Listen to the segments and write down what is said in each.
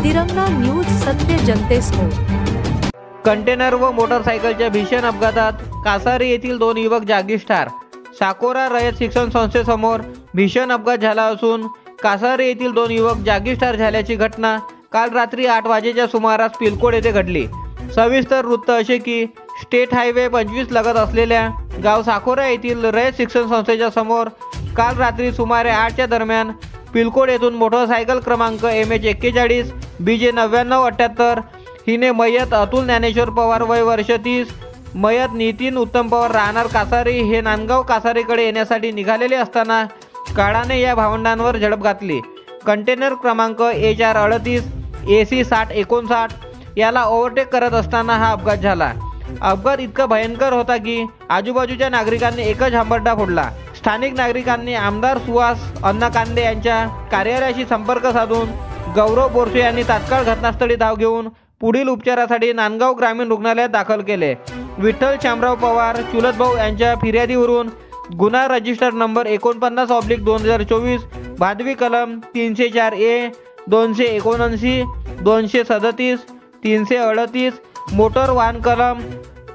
तिरंगा न्यूज, सत्य जनतेसमोर। कंटेनर व मोटरसायकलच्या भीषण अपघातात कासारी येथील 2 युवक जागीच ठार। साकोरा रयत शिक्षण संस्थेसमोर भीषण अपघात झाला असून कासारी येथील 2 युवक जागीच ठार झाल्याची घटना काल रात्री 8 वाजेच्या सुमारास पिलकोड येथे घडली। सविस्तर वृत्त असे की स्टेट हायवे 25 लगत असलेल्या गाव साकोरा येथील रयत शिक्षण संस्थेच्या समोर काल रात्री सुमारे 8च्या दरम्यान पिलकोड येथून मोटरसायकल क्रमांक MH41 BJ 9978 हिने मयत अतुल ज्ञानेश्वर पवार वय वर्ष 30, मयत नितीन उत्तम पवार राहणार कासारी हे नांदगाव कासारीकडे येण्यासाठी निघालेले असताना काळाने या भावंडांवर झडप घातली। कंटेनर क्रमांक HR38 AC 6059 याला ओव्हरटेक करत असताना हा अपघात झाला। अपघात इतका भयंकर होता की आजूबाजूच्या नागरिकांनी एकच हंबरडा फोडला। स्थानिक नागरिकांनी आमदार सुहास अण्णा कांदे यांच्या कार्यालयाशी संपर्क साधून गौरव बोरसे यांनी तात्काळ घटनास्थळी धाव घेऊन पुढील उपचारासाठी नांदगाव ग्रामीण रुग्णालयात दाखल केले। विठ्ठल शामराव पवार चुलत भाऊ यांच्या फिर्यादीवरून गुन्हा रजिस्टर नंबर 49/2024 भादवी कलम 304A 279 237 338 मोटर वाहन कलम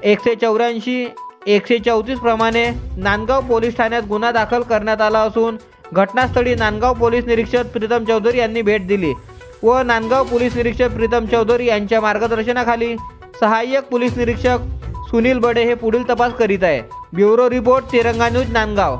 184 134 प्रमाणे नांदगाव पोलीस ठाण्यात गुन्हा दाखल करण्यात आला असून घटनास्थळी नांदगाव पोलीस निरीक्षक प्रीतम चौधरी यांनी भेट दिली व नांदगाव पोलीस निरीक्षक प्रीतम चौधरी यांच्या मार्गदर्शनाखाली सहाय्यक पोलीस निरीक्षक सुनील बडे हे पुढील तपास करीत आहे। ब्युरो रिपोर्ट तिरंगा न्यूज नांदगाव।